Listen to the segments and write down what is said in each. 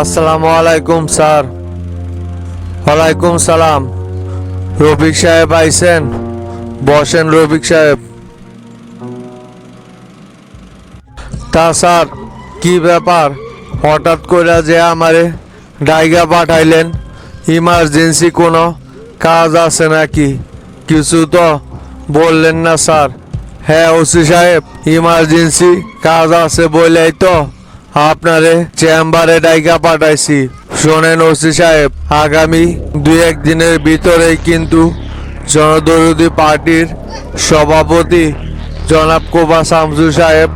আসসালামু আলাইকুম স্যার। ওয়ালাইকুম সালাম। রফিক সাহেব আইছেন? বসেন রফিক সাহেব। তা স্যার, কি ব্যাপার? হঠাৎ করে যে আমারে ডাইগা পাঠাইলেন? ইমার্জেন্সি কোনো কাজ আছে নাকি? কিছু তো বললেন না স্যার। হ্যাঁ ওসি সাহেব, ইমার্জেন্সি কাজ আছে বলেই তো আপনারে চেম্বারে ডাইগা পাঠাইছি। শোনেন ওসি সাহেব, আগামী 2-1 দিনের ভিতরেই কিন্তু জনদরদি পার্টির সভাপতি জনাব কোবা শামসু সাহেব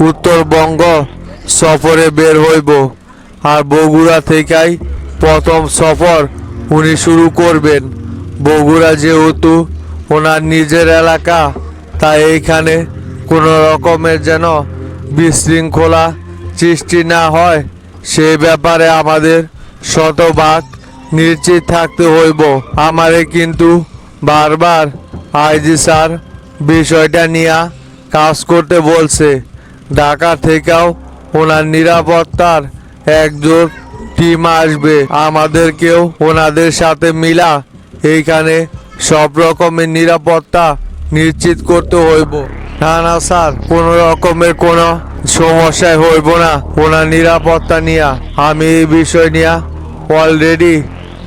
উত্তরবঙ্গ সফরে বের হইব। আর বগুড়া থেকেই প্রথম সফর উনি শুরু করবেন। বগুড়া যেহেতু ওনার নিজের এলাকা, তাই এইখানে কোনো রকমের যেন বিশৃঙ্খলা সৃষ্টি না হয়, সেই ব্যাপারে আমাদের শতভাগ নিশ্চিত থাকতে হইব। আমারে কিন্তু বারবার আইজি স্যার বিষয়টা নিয়ে কাজ করতে বলছে। ঢাকা থেকেও ওনার নিরাপত্তার একজোট টিম আসবে। আমাদেরকেও ওনাদের সাথে মিলা এইখানে সব রকমের নিরাপত্তা নিশ্চিত করতে হইব। না না স্যার, কোনো রকমের কোনো সমস্যায় হইব না ওনার নিরাপত্তা নিয়ে। আমি এই বিষয় নিয়ে অলরেডি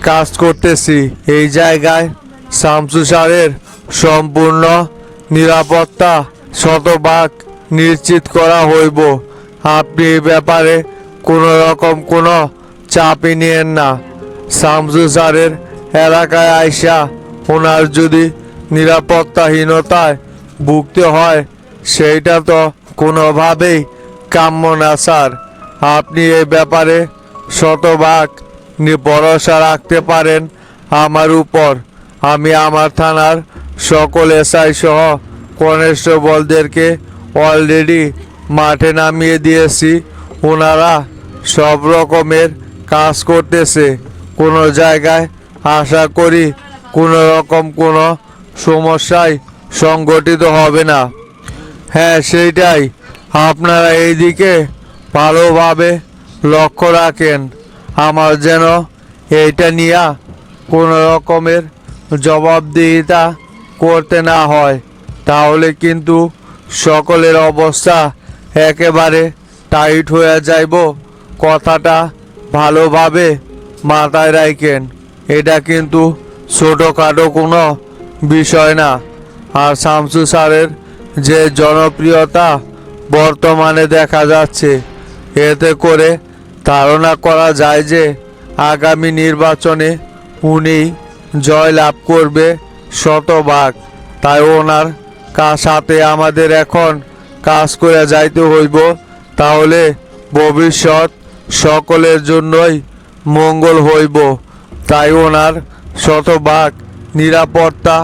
কাজ করতেছি। এই জায়গায় শামসু স্যারের সম্পূর্ণ নিরাপত্তা শতভাগ নিশ্চিত করা হইব। আপনি এই ব্যাপারে কোনো রকম কোনো চাপই নিয়েন না। শামসু স্যারের এলাকায় আইসা ওনার যদি নিরাপত্তাহীনতায় ভুগতে হয়, সেইটা তো কোনোভাবেই কাম্য না স্যার। আপনি এই ব্যাপারে শতভাগ ভরসা রাখতে পারেন আমার উপর। আমি আমার থানার সকল এসআই সহ কনস্টেবলদেরকে অলরেডি মাঠে নামিয়ে দিয়েছি। ওনারা সব রকমের কাজ করতেছে। কোনো জায়গায় আশা করি কোনো রকম কোনো সমস্যায় সংগঠিত হবে না। হ্যাঁ সেইটাই, আপনারা এইদিকে ভালোভাবে লক্ষ্য রাখেন। আমার যেন এইটা নিয়ে কোনো রকমের জবাবদিহিতা করতে না হয়, তাহলে কিন্তু সকলের অবস্থা একেবারে টাইট হয়ে যাইব। কথাটা ভালোভাবে মাথায় রাখেন। এটা কিন্তু ছোটোখাটো কোনো বিষয় না। আর শামসু স্যারের যে জনপ্রিয়তা বর্তমানে দেখা যাচ্ছে, এতে করে ধারণা করা যায় যে আগামী নির্বাচনে উনি জয় লাভ করবে শতভাগ। তাই ওনার সাথে আমাদের এখন কাজ করে যাইতে হইব, তাহলে ভবিষ্যৎ সকলের জন্যই মঙ্গল হইব। তাই ওনার শতভাগ নিরাপত্তা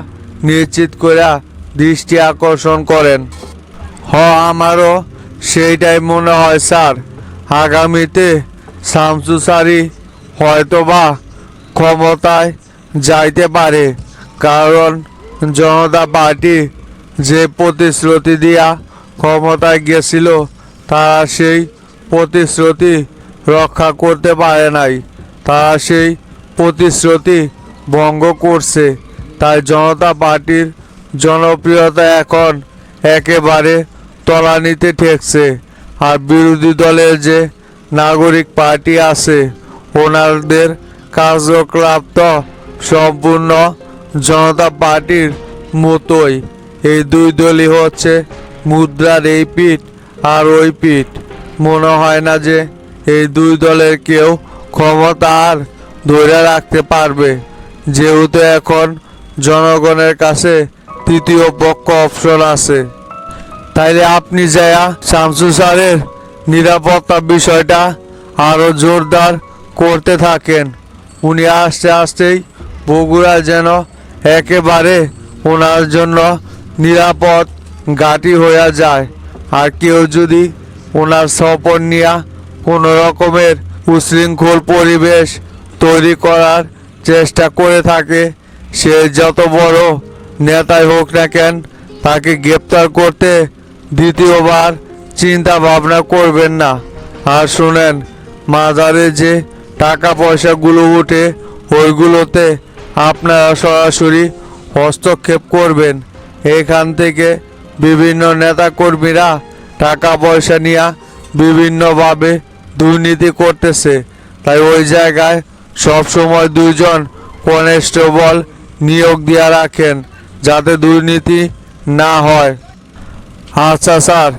নিশ্চিত করে দৃষ্টি আকর্ষণ করেন। আমারও সেইটাই মনে হয় স্যার। আগামীতে শামসু স্যারই হয়তোবা ক্ষমতায় যাইতে পারে, কারণ জনতা পার্টি যে প্রতিশ্রুতি দিয়া ক্ষমতায় গেছিল, তারা সেই প্রতিশ্রুতি রক্ষা করতে পারে নাই। তারা সেই প্রতিশ্রুতি ভঙ্গ করছে। তাই জনতা পার্টির জনপ্রিয়তা এখন একেবারে তলানিতে ঠেকছে। আর বিরোধী দলের যে নাগরিক পার্টি আছে, ওনাদের কার্যকলাপ তো সম্পূর্ণ জনতা পার্টির মতোই। এই দুই দলই হচ্ছে মুদ্রার এই পিঠ আর ওই পিঠ। মনে হয় না যে এই দুই দলের কেউ ক্ষমতা আর ধরে রাখতে পারবে, যেহেতু এখন জনগণের কাছে তৃতীয় পক্ষ অপশন আছে। তাইলে আপনি যায়া শামসু স্যারের নিরাপত্তা বিষয়টা আরও জোরদার করতে থাকেন। উনি আস্তে আস্তেই বগুড়া যেন একেবারে ওনার জন্য নিরাপদ ঘাঁটি হয়ে যায়। আর কেউ যদি ওনার সফর নিয়ে কোনো রকমের উশৃঙ্খল পরিবেশ তৈরি করার চেষ্টা করে থাকে, সে যত বড় নেতাই হোক না কেন, তাকে গ্রেপ্তার করতে দ্বিতীয়বার চিন্তা ভাবনা করবেন না। আর শুনেন, মাজারে যে টাকা পয়সাগুলো উঠে ওইগুলোতে আপনারা সরাসরি হস্তক্ষেপ করবেন। এখান থেকে বিভিন্ন নেতাকর্মীরা টাকা পয়সা নিয়ে বিভিন্নভাবে দুর্নীতি করতেছে, তাই ওই জায়গায় সবসময় 2জন কনস্টেবল নিয়োগ দিয়ে রাখেন যাতে দুর্নীতি না হয়। আচ্ছা স্যার,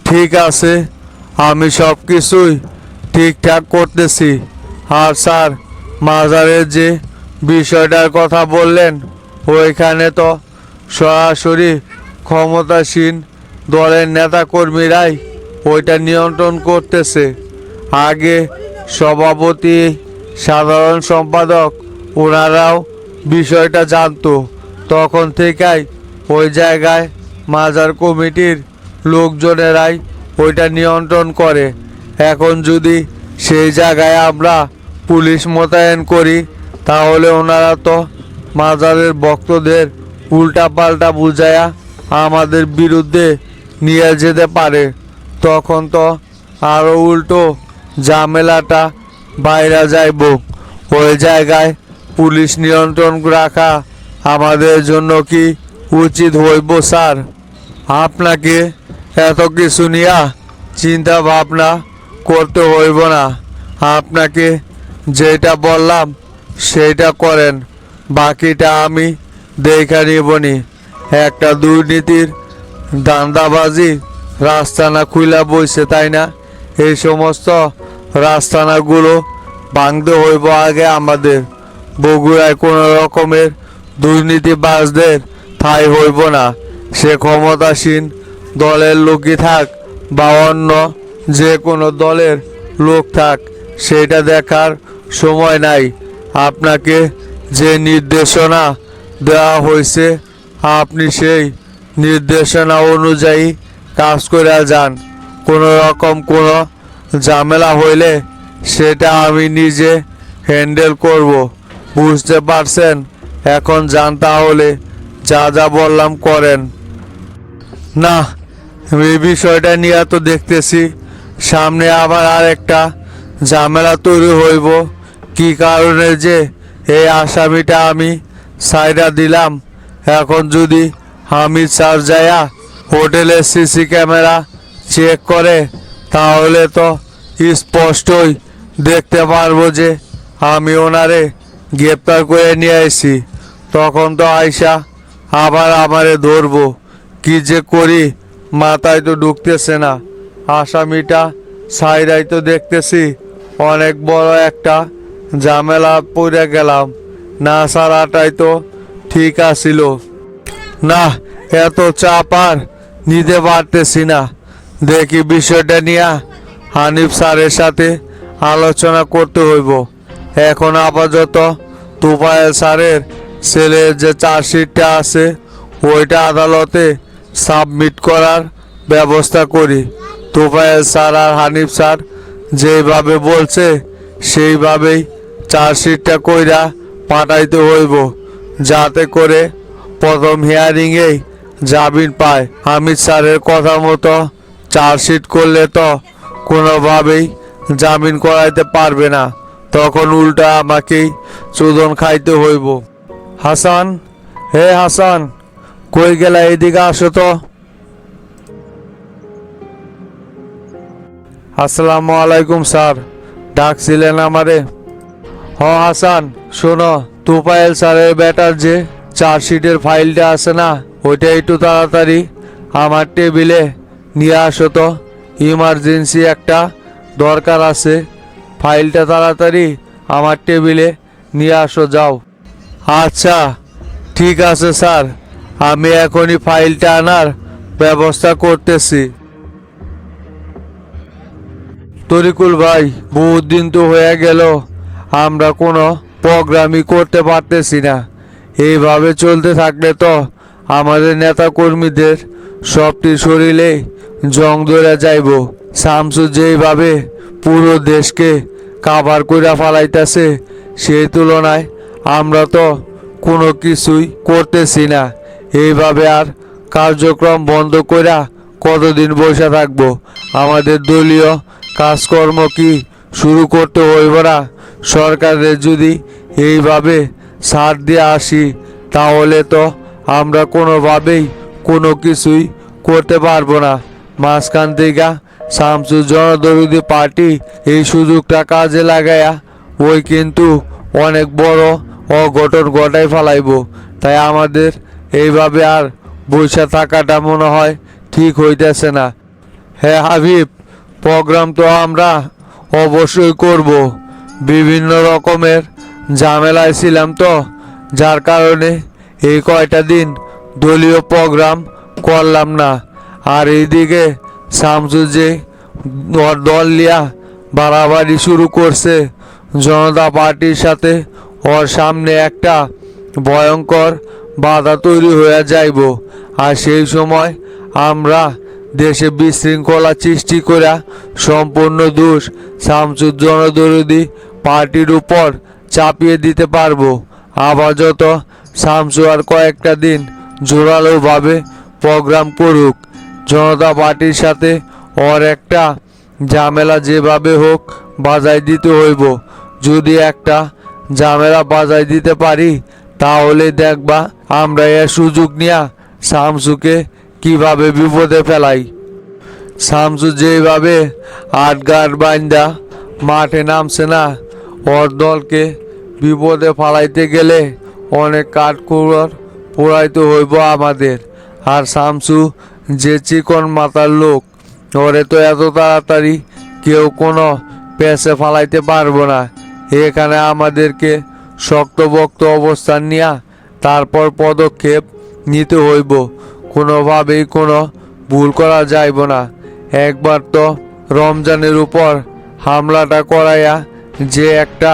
ঠিক আছে, আমি সব কিছুই ঠিকঠাক করতেছি। আর স্যার, মাজারের যে বিষয়টার কথা বললেন ওইখানে তো সরাসরি ক্ষমতাসীন দলের নেতাকর্মীরাই ওইটা নিয়ন্ত্রণ করতেছে। আগে সভাপতি, সাধারণ সম্পাদক ওনারাও বিষয়টা জানতো, তখন থেকেই ওই জায়গায় মাজার কমিটির লোকজনেরাই ওইটা নিয়ন্ত্রণ করে। এখন যদি সেই জায়গায় আমরা পুলিশ মোতায়েন করি তাহলে ওনারা তো মাজারের ভক্তদের উল্টাপাল্টা বুঝায়া আমাদের বিরুদ্ধে নিয়ে যেতে পারে। তখন তো আরও উল্টো ঝামেলাটা বাইরে যাইব। ওই জায়গায় পুলিশ নিয়ন্ত্রণ রাখা আমাদের জন্য কি উচিত হইব স্যার? আপনাকে এত কিছু নিয়ে চিন্তা ভাবনা করতে হইব না। আপনাকে যেটা বললাম সেইটা করেন, বাকিটা আমি দেখা নিবনি। একটা দুর্নীতির দান্দাবাজি রাস্তানা খুইলা বইছে, তাই না? এই সমস্ত রাস্তানাগুলো ভাঙতে হইব আগে আমাদের। বগুড়ায় কোনো রকমের দুর্নীতিবাজদের ঠাঁই হইব না। সে ক্ষমতাসীন দলের লোকই থাক বা অন্য যে কোনো দলের লোক থাক, সেটা দেখার সময় নাই। আপনাকে যে নির্দেশনা দেওয়া হয়েছে আপনি সেই নির্দেশনা অনুযায়ী কাজ করে যান। কোনো রকম কোনো ঝামেলা হইলে সেটা আমি নিজে হ্যান্ডেল করব। বুঝতে পারছেন? এখন যান তাহলে, যা যা বললাম করেন। না, এই বিষয়টা নিয়ে তো দেখতেছি সামনে আবার আর একটা ঝামেলা তৈরি হইব। কি কারণে যে এই আসামিটা আমি সাইডা দিলাম, এখন যদি হামিদ স্যার যায়া হোটেলের সিসি ক্যামেরা চেক করে তাহলে তো স্পষ্টই দেখতে পারবো যে আমি ওনারে গ্রেপ্তার করে নিয়ে আসি। তখন তো আয়সা আবার আমারে ধরবো। কি যে করি মাথায় তো ঢুকতেছে না। আসামিটা সাইডাই তো দেখতেছি অনেক বড় একটা ঝামেলা পড়ে গেলাম। না সারাটাই তো ঠিক আছিল। না, এত চাপ আর নিতে পারতেছি না। দেখি বিষয়টা নিয়ে হানিফ স্যারের সাথে আলোচনা করতে হইব। এখন আপাতত তোফায়েল স্যারের ছেলের যে চার্জশিটটা আছে ওইটা আদালতে সাবমিট করার ব্যবস্থা করি। তোফায়েল স্যার আর হানিফ স্যার যেভাবে বলছে সেইভাবেই চার্জশিটটা কইরা পাঠাইতে হইব, যাতে করে প্রথম হিয়ারিংয়েই জামিন পায়। হামিদ স্যারের কথা মতো চার্জশিট করলে তো কোনোভাবেই জামিন করাইতে পারবে না, তখন উল্টা আমাকেই চোদন খাইতে হইব। হাসান, হে হাসান, কই গেলা? এদিকে আসো তো। আসসালামু আলাইকুম স্যার, ডাকছিলেন আমারে? হ হাসান, শোনো, তোফায়েল স্যারের বেটার যে চার্জশিটের ফাইলটা আছে না, ওইটা একটু তাড়াতাড়ি আমার টেবিলে নিয়ে আসো তো। ইমার্জেন্সি একটা দরকার আছে। ফাইলটা তাড়াতাড়ি আমার টেবিলে নিয়ে আসো, যাও। আচ্ছা ঠিক আছে স্যার, আমি এখনই ফাইলটা আনার ব্যবস্থা করতেছি। তরিকুল ভাই, বহুত দিন তো হয়ে গেল আমরা কোনো প্রোগ্রামই করতে পারতেছি না। এইভাবে চলতে থাকলে তো আমাদের নেতা কর্মীদের সবটি শরীরে জং ধরে যাইব। শামসু যেইভাবে পুরো দেশকে কাভার কইরা ফালাইতেছে, সেই তুলনায় আমরা তো কোনো কিছুই করতেছি না। এইভাবে আর কার্যক্রম বন্ধ কইরা কতদিন বসে থাকবো? আমাদের দলীয় কাজকর্ম কি শুরু করতে হইব না। সরকারের যদি এইভাবে ছাড় দিয়ে আসি তাহলে তো আমরা কোনোভাবেই কোনো কিছুই করতে পারবো না। মাঝখান থেকে শামসুর জনদরদি পার্টি এই সুযোগটা কাজে লাগায়া ওই কিন্তু অনেক বড় অঘটন ঘটাই ফেলাইব। তাই আমাদের এইভাবে আর বসে থাকাটা মনে হয় ঠিক হইতেছে না। হ্যাঁ হাবিব, প্রোগ্রাম তো আমরা অবশ্যই করব। বিভিন্ন রকমের ঝামেলায় ছিলাম তো, যার কারণে এই কয়টা দিন দলীয় প্রোগ্রাম করলাম না। আর এইদিকে শামসু যে ওর দল লিয়া বাড়াবাড়ি শুরু করছে জনতা পার্টির সাথে, ওর সামনে একটা ভয়ঙ্কর বাধা তৈরি হয়ে যাইব। আর সেই সময় আমরা দেশে বিশৃঙ্খলা সৃষ্টি করা সম্পূর্ণ দোষ শামসুর জনদরদি পার্টির উপর চাপিয়ে দিতে পারবো। আপাতত শামসু আর কয়েকটা দিন জোরালোভাবে প্রোগ্রাম করুক। জনতা পার্টির সাথে ওর একটা ঝামেলা যেভাবে হোক বাজায় দিতে হইব। যদি একটা ঝামেলা বাজায় দিতে পারি তাহলে দেখবা আমরা এর সুযোগ নিয়ে শামসুকে কিভাবে বিপদে ফেলাই। শামসু যেভাবে আটগার বাইন্দা মাঠে নামছে না, ওর দলকে বিপদে ফালাইতে গেলে অনেক কাঠখড় পোড়াইতে হইব আমাদের। আর শামসু যে চিকন মাথার লোক, ওরে তো এত তাড়াতাড়ি কেউ কোনো পেছে ফালাইতে পারবো না। এখানে আমাদেরকে শক্তপোক্ত অবস্থান নিয়ে তারপর পদক্ষেপ নিতে হইব। কোনোভাবেই কোনো ভুল করা যাইব না। একবার তো রমজানের উপর হামলাটা করাইয়া যে একটা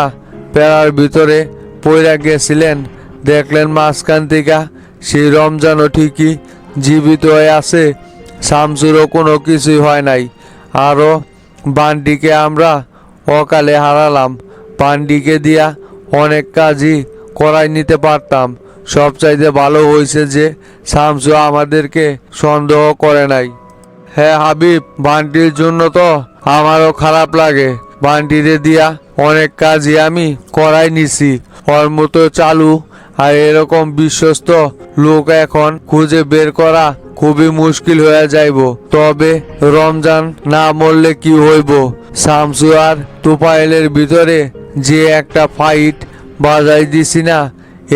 প্যারার ভিতরে পইরা গেছিলেন, দেখলেন মাঝখান থেকে সেই রমজানও ঠিকই জীবিত হয়ে আছে, শামসুরও কোনো কিছুই হয় নাই। আরও বান্ডিকে আমরা অকালে হারালাম। বান্ডিকে দিয়া অনেক কাজই করাই নিতে পারতাম। সবচাইতে ভালো হয়েছে যে শামসু আমাদেরকে সন্দেহ করে নাই। হ্যাঁ হাবিব, বান্টির জন্য তো আমারও খারাপ লাগে। বান্টিরে দিয়া অনেক কাজই আমি করাই নিছি। ওর মতো চালু আর এরকম বিশ্বস্ত লোক এখন খুঁজে বের করা খুবই মুশকিল হয়ে যাইব। তবে রমজান না মরলে কি হইব, শামসু আর তুফাইলের ভিতরে যে একটা ফাইট বাজাই দিছি না,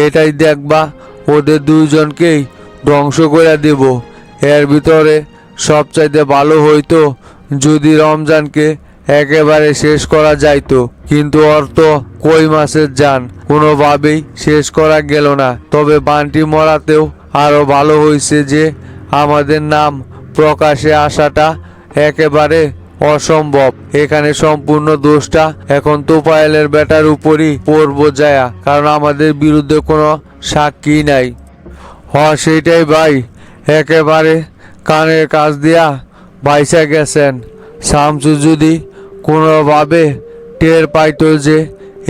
এটাই দেখবা ওদের দুইজনকেই ধ্বংস করে দেব। এর ভিতরে সবচাইতে ভালো হইতো যদি রমজানকে একেবারে শেষ করা যাইতো, কিন্তু ওর তো কই মাসের যান, কোনোভাবেই শেষ করা গেল না। তবে বান্টি মরাতেও আরো ভালো হয়েছে যে আমাদের নাম প্রকাশে আসাটা একেবারে অসম্ভব। এখানে সম্পূর্ণ দোষটা এখন তোফায়েলের বেটার উপরই পড়বো যায়া, কারণ আমাদের বিরুদ্ধে কোনো সাক্ষী নাই। সেইটাই ভাই, একেবারে কানের কাজ দিয়া বাইসা গেছেন। শামসু যদি কোনোভাবে টের পাইতো যে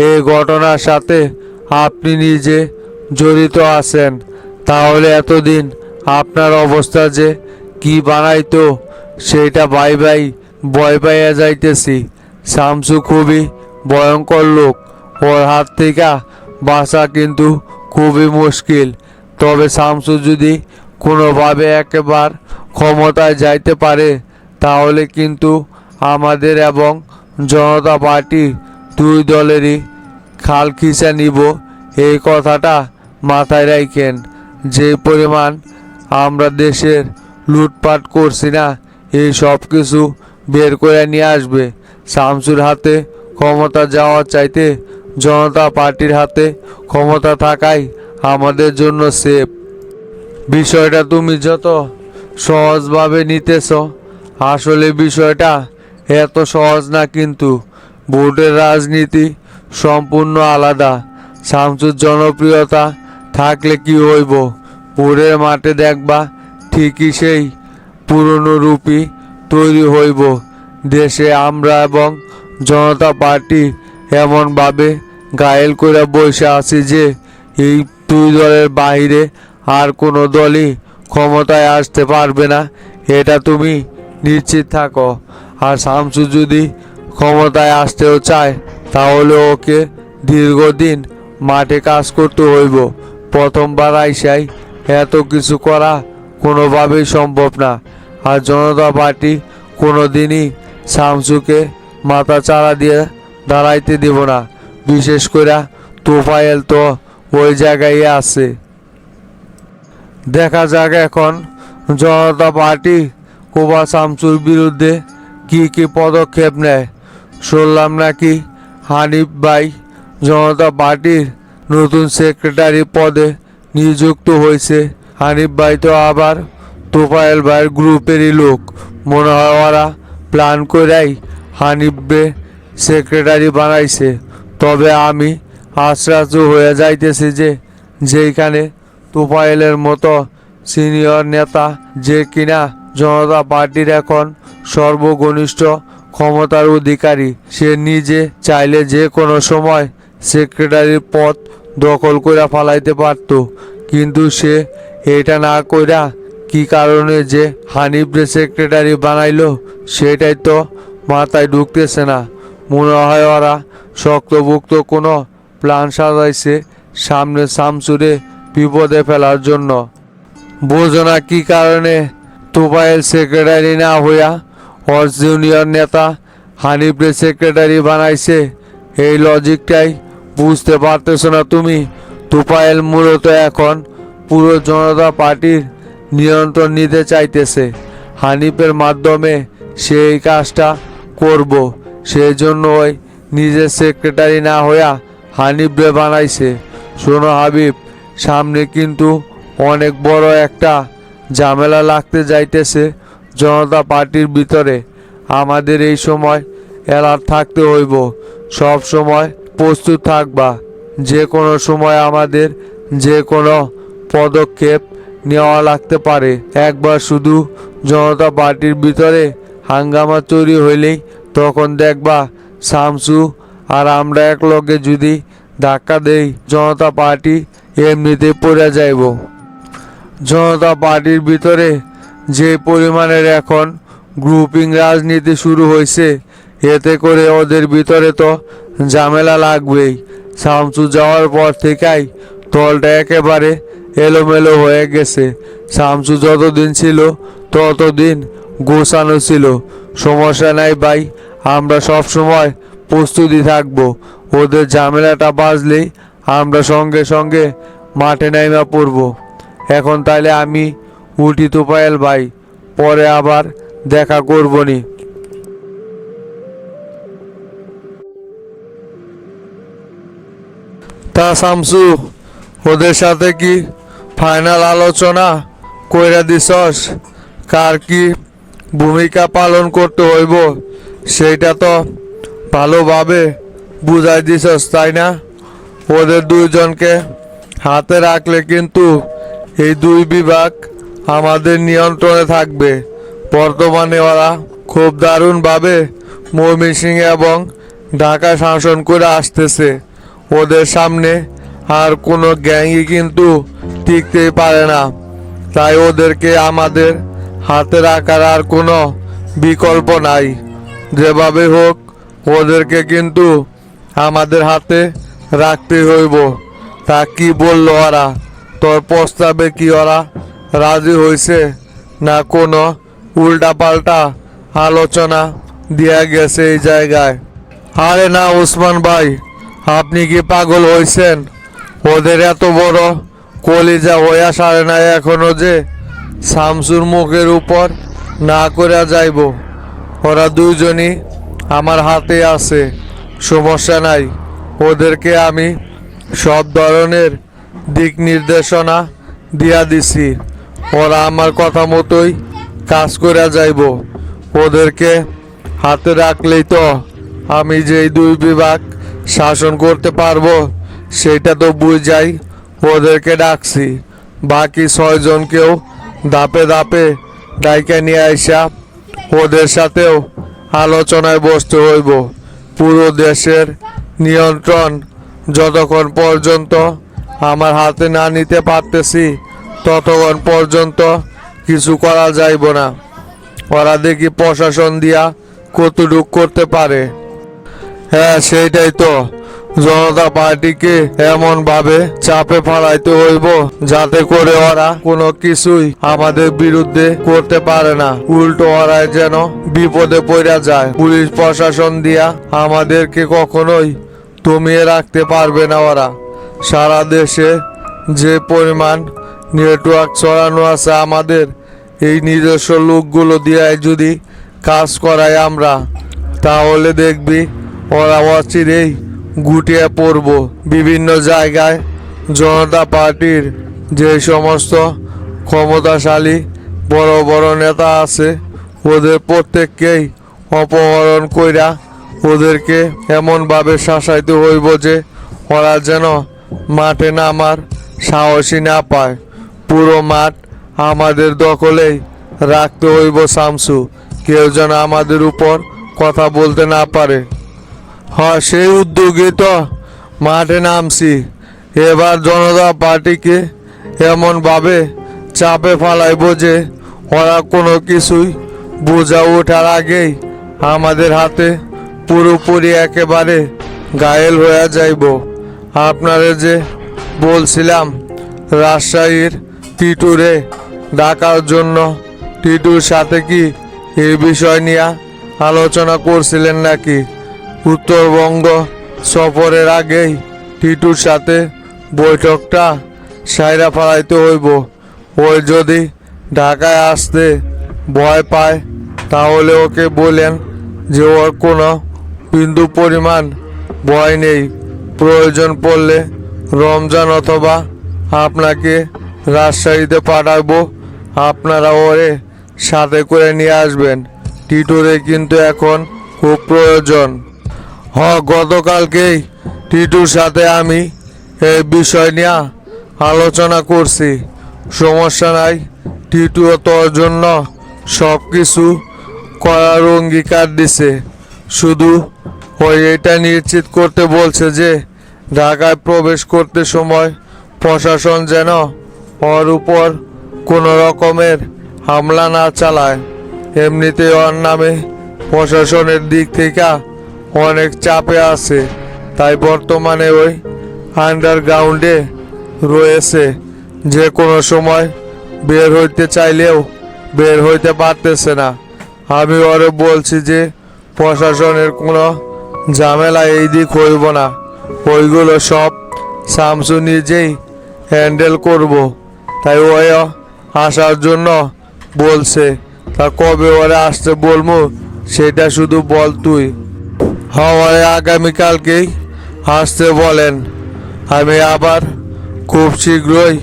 এই ঘটনার সাথে আপনি নিজে জড়িত আছেন, তাহলে এতদিন আপনার অবস্থা যে কি বানাইতো সেটা ভাই ভাই ভয় পাইয়া যাইতেছি। শামসু খুবই ভয়ঙ্কর লোক, ওর হাত থেকে বাঁচা কিন্তু খুবই মুশকিল। তবে শামসু যদি কোনোভাবে একেবার ক্ষমতায় যাইতে পারে তাহলে কিন্তু আমাদের এবং জনতা পার্টি দুই দলেরই খাল খিচা নিব। এই কথাটা মাথায় রাখেন। যে পরিমাণ আমরা দেশের লুটপাট করছি না, এই সব কিছু বের করে নিয়ে আসবে। শামসুর হাতে ক্ষমতা যাওয়ার চাইতে জনতা পার্টির হাতে ক্ষমতা থাকাই আমাদের জন্য সেফ। বিষয়টা তুমি যত সহজভাবে নিতেছ, আসলে বিষয়টা এত সহজ না। কিন্তু ভোটের রাজনীতি সম্পূর্ণ আলাদা। শামসুর জনপ্রিয়তা থাকলে কি হইব, ভোটের মাঠে দেখবা ঠিকই সেই পুরনো রূপই তৈরি হইব। দেশে আমরা এবং জনতা পার্টি এমনভাবে ঘায়েল করে বসে আছি যে এই দুই দলের বাইরে আর কোনো দলই ক্ষমতায় আসতে পারবে না, এটা তুমি নিশ্চিত থাকো। আর শামসু যদি ক্ষমতায় আসতেও চায় তাহলে ওকে দীর্ঘদিন মাঠে কাজ করতে হইব। প্রথমবার আইসাই এত কিছু করা কোনোভাবেই সম্ভব না। আর জনতা পার্টি কোনোদিনই শামসুকে মাথা চাড়া দিয়ে দাঁড়াইতে দিব না। বিশেষ করে তোফায়েল তো ওই জায়গায় আছে। দেখা যাক এখন জনতা পার্টি কোবা শামসুর বিরুদ্ধে কি কি পদক্ষেপ নেয়। শুনলাম নাকি হানিফ ভাই জনতা পার্টির নতুন সেক্রেটারি পদে নিযুক্ত হয়েছে। হানিফ ভাই তো আবার তোফায়েল ভাইয়ের গ্রুপেরই লোক। মনে হয় ওরা প্ল্যান করেই হানিফকে সেক্রেটারি বানাইছে। তবে আমি আশ্চর্য হয়ে যাইতেছি যেখানে তোফায়েলের মতো সিনিয়র নেতা, যে কিনা জনতা পার্টির এখন সর্বঘনিষ্ঠ ক্ষমতার অধিকারী, সে নিজে চাইলে যে কোনো সময় সেক্রেটারির পদ দখল করে ফালাইতে পারত। কিন্তু সে এটা না কইরা কি কারণে যে হানিফরে সেক্রেটারি বানাইলো সেটাই তো মাথায় ঢুকতেছে না। মনে হয় ওরা শক্তভুক্ত কোনো প্ল্যান সাজাইছে সামনে শামসুরে বিপদে ফেলার জন্য। বোঝো না কি কারণে তোফায়েল সেক্রেটারি না হইয়া ওর জুনিয়র নেতা হানিফরে সেক্রেটারি বানাইছে? এই লজিকটাই বুঝতে পারতেছো না তুমি? তোফায়েল মূলত এখন পুরো জনতা পার্টির নিয়ন্ত্রণ নিতে চাইতেছে। হানিফের মাধ্যমে সে এই কাজটা করব, সেই জন্য ওই নিজের সেক্রেটারি না হইয়া হানিফরে বানাইছে। শোনো হাবিব, সামনে কিন্তু অনেক বড় একটা ঝামেলা লাগতে যাইতেছে জনতা পার্টির ভিতরে। আমাদের এই সময় অ্যালার্ট থাকতে হইব, সব সময় প্রস্তুত থাকবা। যে কোনো সময় আমাদের যে কোনো পদক্ষেপ নেওয়া লাগতে পারে। একবার শুধু জনতা পার্টির ভিতরে হাঙ্গামা তৈরি হইলেই তখন দেখবা শামসু আর আমরা একলগে যদি ধাক্কা দেই জনতা পার্টি এমনিতে পড়ে যাইব। জনতা পার্টির ভিতরে যে পরিমাণের এখন গ্রুপিং রাজনীতি শুরু হয়েছে, এতে করে ওদের ভিতরে তো ঝামেলা লাগবেই। শামসু যাওয়ার পর থেকেই দলটা একেবারে এলোমেলো হয়ে গেছে। শামসু যতদিন ছিল ততদিন গোছানো ছিল। সমস্যা নাই ভাই, আমরা সব সময় প্রস্তুতি থাকবো। ওদের ঝামেলাটা বাজলেই আমরা সঙ্গে সঙ্গে মাঠে নাইমা পড়ব। এখন তাইলে আমি উঠি তোফায়েল ভাই, পরে আবার দেখা করবনি। তা শামসু, ওদের সাথে কি ফাইনাল আলোচনা কইরা দিছস? কার কি ভূমিকা পালন করতে হইব সেইটা তো ভালোভাবে বুঝাই দিছস, তাই না? ওদের দুইজনকে হাতে রাখলে কিন্তু এই দুই বিভাগ আমাদের নিয়ন্ত্রণে থাকবে। বর্তমানে ওরা খুব দারুণভাবে ময়মনসিংহ এবং ঢাকা শাসন করে আসতেছে। ওদের সামনে আর কোনো গ্যাংই কিন্তু টিকতেই পারে না। তাই ওদেরকে আমাদের হাতে রাখার আর কোনো বিকল্প নাই। যেভাবে হোক ওদেরকে কিন্তু আমাদের হাতে রাখতে হইব। তা কি বললো ওরা? তোর প্রস্তাবে কি ওরা রাজি হয়েছে, না কোনো উল্টাপাল্টা আলোচনা দিয়া গেছে এই জায়গায়? আরে না ওসমান ভাই, আপনি কি পাগল হয়েছেন? ওদের এত বড় কলিজা হইয়া সারে নাই এখনো যে শামসুর মুখের উপর না করে যাইব? ওরা দুইজনই আমার হাতে আছে, সমস্যা নাই। ওদেরকে আমি সব ধরনের দিক নির্দেশনা দিয়া দিছি। ওরা আমার কথা মতোই কাজ করে যাইব। ওদেরকে হাতে রাখলেই তো আমি যেই দুই বিভাগ শাসন করতে পারবো সেটা তো বুঝাই ওদেরকে ডাকছি। বাকি 6 জনকেও ধাপে ধাপে ডাইকে নিয়ে আইসা ওদের সাথেও আলোচনায় বসতে হইব। পুরো দেশের নিয়ন্ত্রণ যতক্ষণ পর্যন্ত আমার হাতে না নিতে পারতেছি ততক্ষণ পর্যন্ত কিছু করা যাইব না। ওরা দেখি প্রশাসন দিয়া কতটুক করতে পারে। হ্যাঁ সেইটাই তো, জনতা পার্টিকে এমন ভাবে চাপে ফেলাইতে হইব যাতে করে ওরা কোনো কিছুই আমাদের বিরুদ্ধে করতে পারে না, উল্টো ওরা যেন বিপদে পড়া যায়। পুলিশ প্রশাসন দিয়া আমাদেরকে কখনোই দমিয়ে রাখতে পারবে না ওরা। সারা দেশে যে পরিমাণ নেটওয়ার্ক ছড়ানো আছে আমাদের, এই নিজস্ব লোকগুলো দিয়ে যদি কাজ করাই আমরা, তাহলে দেখবি ওরা অচিরেই গুটিয়ে পড়ব। বিভিন্ন জায়গায় জনতা পার্টির যে সমস্ত ক্ষমতাশালী বড় বড় নেতা আছে, ওদের প্রত্যেককেই অপহরণ কইরা ওদেরকে এমনভাবে শাসাইতে হইব যে ওরা যেন মাঠে নামার সাহসী না পায়। পুরো মাঠ আমাদের দখলেই রাখতে হইব শামসু, কেউ যেন আমাদের উপর কথা বলতে না পারে। হ্যাঁ, সেই উদ্যোগে তো মাঠে নামছি। এবার জনতা পার্টিকে এমনভাবে চাপে ফেলাইব যে ওরা কোনো কিছুই বোঝা ওঠার আগেই আমাদের হাতে পুরোপুরি একেবারে ঘায়েল হয়ে যাইব। আপনারে যে বলছিলাম রাজশাহীর টিটুরে ডাকার জন্য, টিটুর সাথে কি এই বিষয় নিয়ে আলোচনা করছিলেন নাকি? উত্তরবঙ্গ সফরের আগেই টিটুর সাথে বৈঠকটা সাইরা ফেলাইতে হইব। ওই যদি ঢাকায় আসতে ভয় পায় তাহলে ওকে বলেন যে ওর কোনো বিন্দু পরিমাণ ভয় নেই। প্রয়োজন পড়লে রমজান অথবা আপনাকে রাজশাহীতে পাঠাবো, আপনারা ওরে সাথে করে নিয়ে আসবেন। টিটুরে কিন্তু এখন খুব প্রয়োজন। গতকালকেই টিটুর সাথে আমি এই বিষয় নিয়ে আলোচনা করছি, সমস্যা নাই। টিটুও তোর জন্য সব কিছু করার অঙ্গীকার দিছে, শুধু ওই এটা নিশ্চিত করতে বলছে যে ঢাকায় প্রবেশ করতে সময় প্রশাসন যেন ওর উপর কোনো রকমের হামলা না চালায়। এমনিতে ওর নামে প্রশাসনের দিক থেকে অনেক চাপে আছে, তাই বর্তমানে ওই আন্ডারগ্রাউন্ডে রয়েছে। যে কোনো সময় বের হইতে চাইলেও বের হইতে পারতেছে না। আমি ওরে বলছি যে প্রশাসনের কোনো ঝামেলা এই দিক হইব না, ওইগুলো সব শামসু নিজেই হ্যান্ডেল করব। তাই ওই আসার জন্য বলছে, তা কবে ওরে আসতে বলবো সেটা শুধু বল তুই। ওরে আগামীকালকেই আসতে বলেন। আমি আবার খুব শীঘ্রই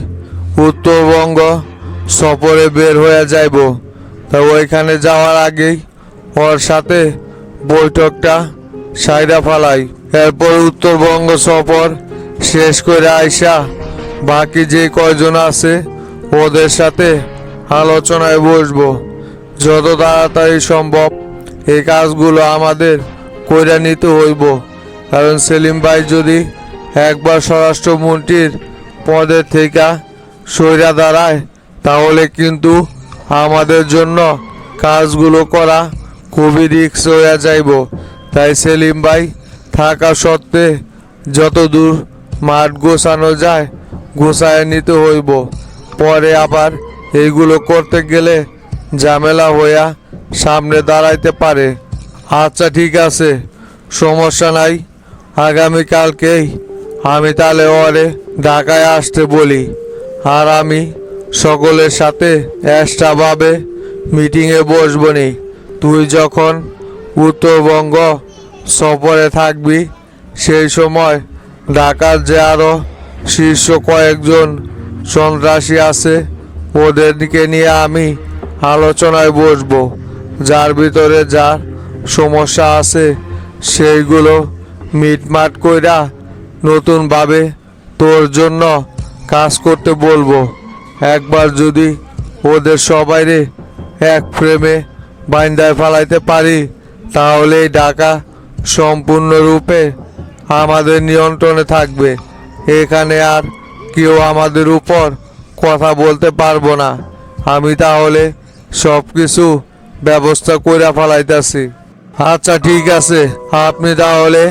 উত্তরবঙ্গ সফরে বের হয়ে যাইব, তা ওইখানে যাওয়ার আগেই ওর সাথে বৈঠকটা সাইরা ফালাই। এরপর উত্তরবঙ্গ সফর শেষ করে আইসা বাকি যে কয়জন আছে ওদের সাথে আলোচনায় বসবো। যত তাড়াতাড়ি সম্ভব এই কাজগুলো আমাদের কইরা নিতে হইব, কারণ সেলিম ভাই যদি একবার স্বরাষ্ট্রমন্ত্রীর পদের থেকে সইরা দাঁড়ায় তাহলে কিন্তু আমাদের জন্য কাজগুলো করা খুবই রিস্ক হয়ে যাইব। তাই সেলিম ভাই থাকা সত্ত্বে যত দূর মাঠ গোছানো যায় গোছায় নিতে হইব, পরে আবার এইগুলো করতে গেলে ঝামেলা হইয়া সামনে দাঁড়াইতে পারে। আচ্ছা ঠিক আছে, সমস্যা নাই। আগামীকালকেই আমি তাহলে ওরে ঢাকায় আসতে বলি, আর আমি সকলের সাথে এক্সট্রাভাবে মিটিংয়ে বসবনি। তুই যখন উত্তরবঙ্গ সফরে থাকবি সেই সময় ঢাকার যে আরও শীর্ষ কয়েকজন সন্ত্রাসী আছে ওদেরকে নিয়ে আমি আলোচনায় বসবো। যার ভিতরে যার সমস্যা আছে সেইগুলো মিটমাট কইরা নতুনভাবে তোর জন্য কাজ করতে বলবো। একবার যদি ওদের সবাইরে এক ফ্রেমে বাইন্দায় ফেলাইতে পারি তাহলে ঢাকা সম্পূর্ণরূপে আমাদের নিয়ন্ত্রণে থাকবে। এখানে আর কেউ আমাদের উপর কথা বলতে পারবো না। আমি তাহলে সব কিছু ব্যবস্থা করে ফেলাইতেছি। আচ্ছা ঠিক আছে, আপনি তাহলে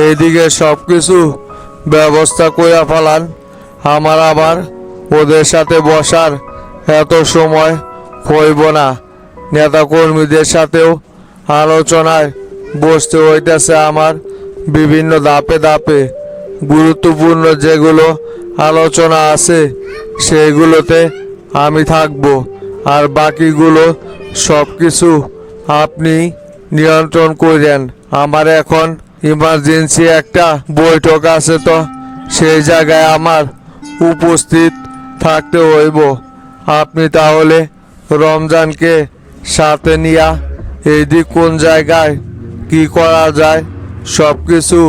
এইদিকে সব কিছু ব্যবস্থা করে ফেলান। আমার আবার ওদের সাথে বসার এত সময় হইব না। নেতা কর্মীদের সাথেও আলোচনায় বসতে হইতেছে আমার। বিভিন্ন ধাপে ধাপে গুরুত্বপূর্ণ যেগুলো আলোচনা আছে সেগুলোতে আমি থাকব, আর বাকিগুলো সব কিছু আপনি নিয়ন্ত্রণ করেন। আমার এখন ইমার্জেন্সি একটা বৈঠক আছে, তো সেই জায়গায় আমার উপস্থিত থাকতে হইব। আপনি তাহলে রমজানকে সাথে নিয়া এইদিক কোন জায়গায় কি করা যায় সব কিছু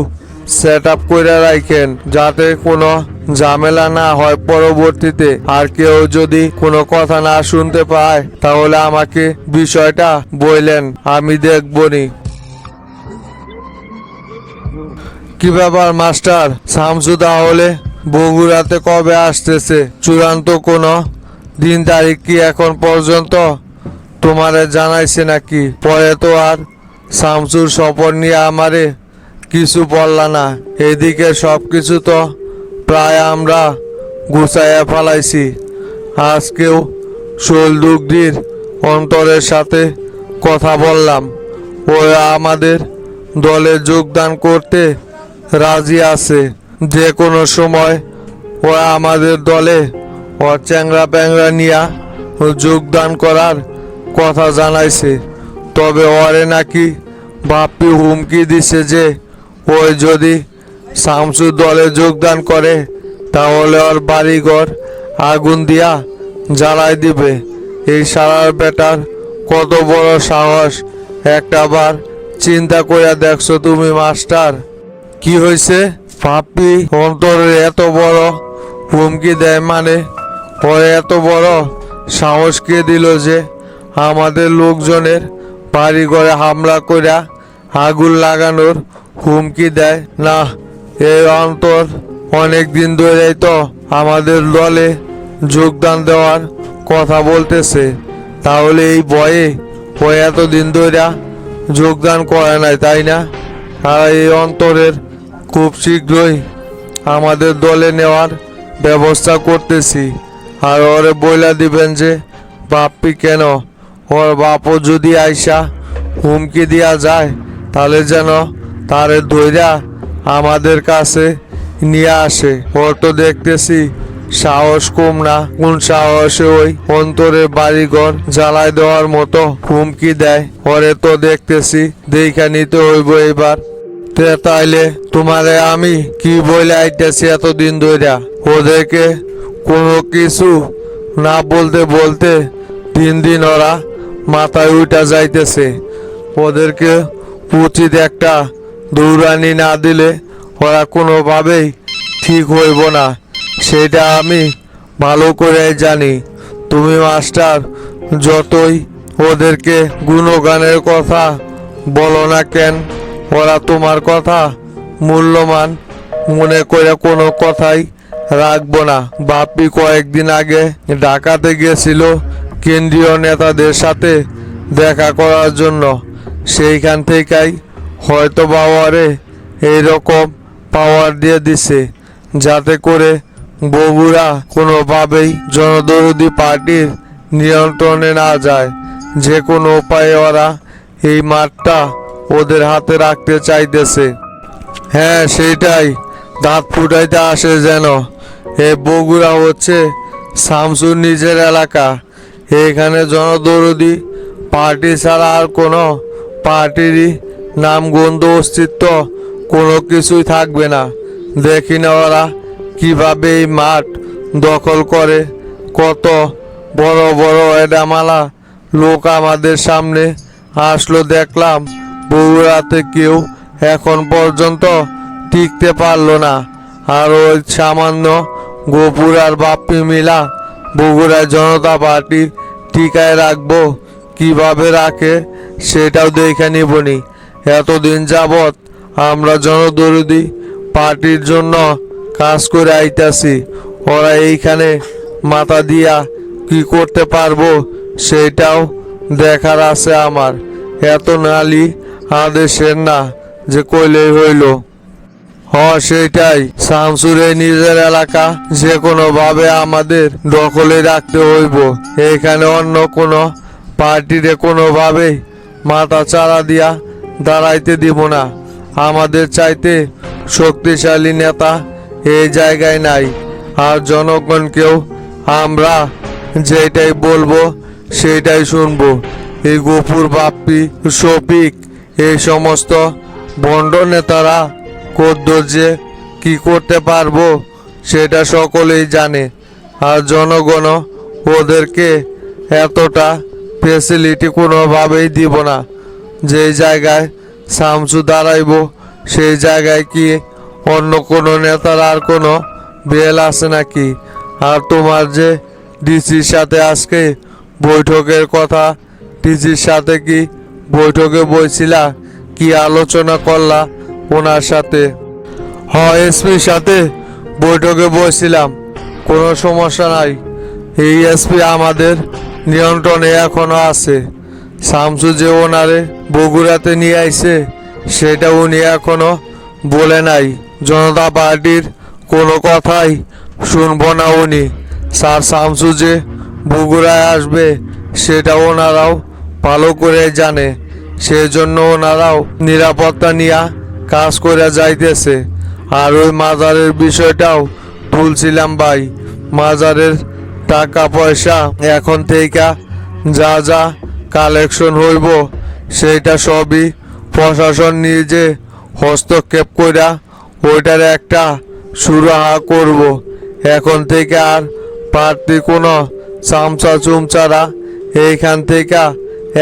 সেট আপ করে রাখেন, যাতে কোনো ঝামেলা না হয় পরবর্তীতে। আর কেউ যদি কোনো কথা না শুনতে পায় তাহলে আমাকে বিষয়টা বললেন, আমি দেখবনি। কি ব্যাপার মাস্টার, শামসু তাহলে বগুড়াতে কবে আসতেছে? চূড়ান্ত কোনো দিন তারিখ কি এখন পর্যন্ত তোমারে জানাইছে নাকি? পরে তো আর শামসুর সফর নিয়ে আমারে কিছু বললা না। এদিকে সব কিছু তো প্রায় আমরা গুছাইয়া ফেলাইছি। আজকেও শোলদুগরির অন্তরের সাথে কথা বললাম, ওরা আমাদের দলে যোগদান করতে রাজি আছে। যে কোনো সময় ওরা আমাদের দলে ও চ্যাংরা প্যাংরা নিয়া যোগদান করার কথা জানাইছে। তবে ওরে নাকি বাপ্পি হুমকি দিছে যে ওই যদি শামসু দলে যোগদান করে তাহলে ওর বাড়িঘর আগুন দিয়া জ্বালাই দিবে। এই সারার বেটার কত বড় সাহস, একটাবার চিন্তা করে দেখছো তুমি মাস্টার? কি হয়েছে? বাপ্পি অন্তরের এত বড় হুমকি দেয় মানে? ওর এত বড় সাহস কে দিল যে আমাদের লোকজনের বাড়ি ঘরে হামলা কইরা আগুন লাগানোর হুমকি দেয়? না, এই অন্তর অনেক দিন ধরেই তো আমাদের দলে যোগদান দেওয়ার কথা বলতেছে। তাহলে এই ভয়ে ও এতদিন ধরে যোগদান করে নাই, তাই না? আর এই অন্তরের খুব শীঘ্রই আমাদের দলে নেওয়ার ব্যবস্থা করতেছি। আর ওরে বইলা দিবেন যে বাপ্পি কেন, ওর বাপও যদি আইসা হুমকি দেওয়া যায় তাহলে যেন তারে ধইরা আমাদের কাছে নিয়ে আসে। ওর তো দেখতেছি সাহস কম না। কোন সাহসে ওই অন্তরের বাড়িঘর জ্বালায় দেওয়ার মতো হুমকি দেয়? ওরে তো দেখতেছি দেখা নিতে হইব এবার। তাইলে তোমারে আমি কি বলে আইতেছি এতদিন ধইরা? ওদেরকে কোনো কিছু না বলতে বলতে দিন দিন ওরা মাথায় উঠা যাইতেছে। ওদেরকে উচিত একটা দৌড়ানি না দিলে ওরা কোনোভাবেই ঠিক হইব না, সেটা আমি ভালো করে জানি। তুমি মাস্টার যতই ওদেরকে গুণগানের কথা বলো না কেন, ওরা তোমার কথা মূল্যবান মনে করে কোনো কথাই রাখবো না। বাপ্পি কয়েকদিন আগে ঢাকাতে গেছিল কেন্দ্রীয় নেতাদের সাথে দেখা করার জন্য। সেইখান থেকেই হয়তো বাবারে এইরকম পাওয়ার দিয়ে দিছে, যাতে করে বগুড়া কোনোভাবেই জনদরদি পার্টির নিয়ন্ত্রণে না যায়। যে কোনো উপায়ে ওরা এই মাঠটা ওদের হাতে রাখতে চাইতেছে। হ্যাঁ সেইটাই, দাঁত ফুটাইতে আসে যেন। এ বগুড়া হচ্ছে শামসুর নিজের এলাকা। এখানে জনদরদি পার্টি ছাড়া আর কোনো পার্টিরই নামগন্ধ অস্তিত্ব কোনো কিছুই থাকবে না। দেখি না ওরা কিভাবে এই মাঠ দখল করে। কত বড় বড় এডামালা লোক আমাদের সামনে আসলো দেখলাম। বগুড়াতে কেউ এখন পর্যন্ত টিকতে পারলো না। আর ওই সামান্য গোপুর আর বাপ্পি মিলা বগুড়ায় জনতা পার্টি টিকায় রাখবো। কিভাবে রাখে সেটাও দেখে নিবনি। এতদিন যাবৎ আমরা জনদরদি পার্টির জন্য কাজ করে আইতাছি। ওরা এইখানে মাথা দিয়া কি করতে পারবো সেটাও দেখার আছে আমার। এত নালি আদেশের না যে কইলেই হইল। সেইটাই, শামসুরে নিজের এলাকা যে কোনো ভাবে আমাদের দখলে রাখতে হইব। এখানে অন্য কোনো পার্টিরে কোনোভাবেই মাথা চারা দিয়া দাঁড়াইতে দিব না। আমাদের চাইতে শক্তিশালী নেতা এই জায়গায় নাই। আর জনগণকেও আমরা যেটাই বলবো সেটাই শুনবো। এই গফুর, বাপ্পি, শফিক, এই সমস্ত ভণ্ড নেতারা কদ্দুর যে কি করতে পারবো সেটা সকলেই জানে। আর জনগণও ওদেরকে এতটা ফেসিলিটি কোনোভাবেই দিব না। যেই জায়গায় শামসু দাঁড়াইব সেই জায়গায় কি অন্য কোনো নেতার আর কোনো বেল আছে নাকি? আর তোমার যে ডিসির সাথে আজকে বৈঠকের কথা, ডিসির সাথে কি বৈঠকে বইছিলা? কি আলোচনা করলা ওনার সাথে? এসপির সাথে বৈঠকে বসছিলাম, কোনো সমস্যা নাই। এই এসপি আমাদের নিয়ন্ত্রণে এখনো আছে। শামসু যে ওনারে বগুড়াতে নিয়ে আইছে সেটা উনি এখনো বলে নাই। জনতা পার্টির কোনো কথাই শুনবো না উনি। স্যার, শামসু যে বগুড়ায় আসবে সেটা ওনারাও ভালো করে জানে। সেজন্য ওনারাও নিরাপত্তা নিয়ে কাজ করে যাইতেছে। আর ওই মাজারের বিষয়টাও তুলছিলাম ভাই। মাজারের টাকা পয়সা এখন থেকে যা যা কালেকশন হইব সেইটা সবই প্রশাসন নিজে হস্তক্ষেপ কইরা ওইটার একটা সুরাহা করব। এখন থেকে আর প্রার্থী কোনো চামচা চুমচারা এইখান থেকে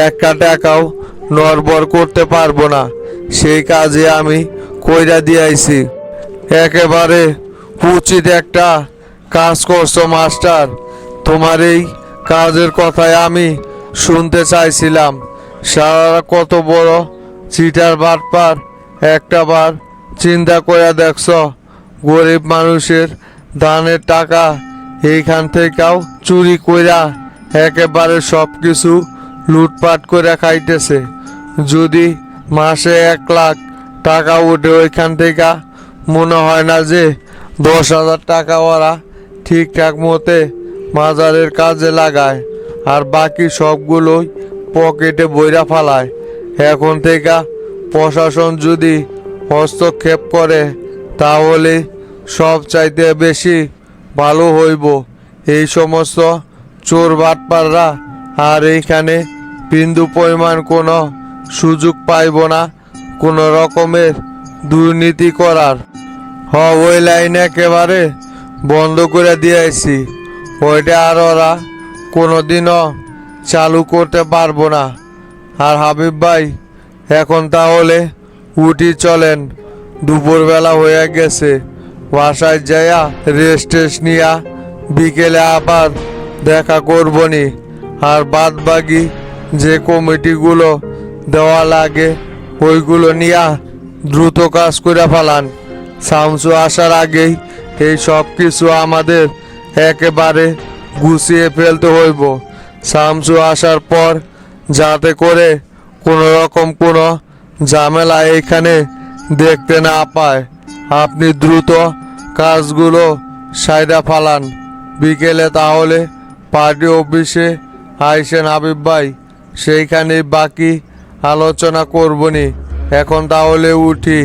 একটা টাকাও নড়বড় করতে পারবো না। সেই কাজে আমি কইরা দিয়েছি। একেবারে উচিত একটা কাজ করছো মাস্টার। তোমার এই কাজের কথাই আমি শুনতে চাইছিলাম। সারা কত বড় চিটার বাটপার একটা বার চিন্তা করে দেখছ? গরিব মানুষের দানের টাকা এইখান থেকেও চুরি কইরা একেবারে সব কিছু লুটপাট করে খাইতেছে। যদি মাসে 1 লাখ টাকা উঠে ওইখান থেকে মনে হয় না যে 10,000 টাকা ওরা ঠিকঠাক মতে মাজারের কাজে লাগায়, আর বাকি সবগুলোই পকেটে বইরা ফালায়। এখন থেকে প্রশাসন যদি হস্তক্ষেপ করে তাহলে সব চাইতে বেশি ভালো হইব। এই সমস্ত চোর বাটপাররা আর এইখানে বিন্দু পরিমাণ কোনো সুযোগ পাইব না কোনো রকমের দুর্নীতি করার। ওই লাইন একেবারে বন্ধ করে দিয়েছি। ওইটা আর ওরা কোনোদিনও চালু করতে পারবো না। আর হাবিব ভাই, এখন তাহলে উঠি, চলেন। দুপুরবেলা হয়ে গেছে। বাসায় যাইয়া রেস্ট টেস্ট নিয়া বিকেলে আবার দেখা করবনি। আর বাদ বাকি যে কমিটিগুলো দেওয়া লাগে ওইগুলো নিয়া দ্রুত কাজ করে ফেলান। শামসু আসার আগেই এই সব কিছু আমাদের একেবারে গুছিয়ে ফেলতে হইব। শামসু আসার পর যাতে করে কোনো রকম কোনো ঝামেলা এইখানে দেখতে না পায়। আপনি দ্রুত কাজগুলো সাইডা ফালান। বিকেলে তাহলে পার্টি অফিসে আইসেন হাবিব ভাই, সেইখানে বাকি আলোচনা করবনি। এখন তাহলে উঠি।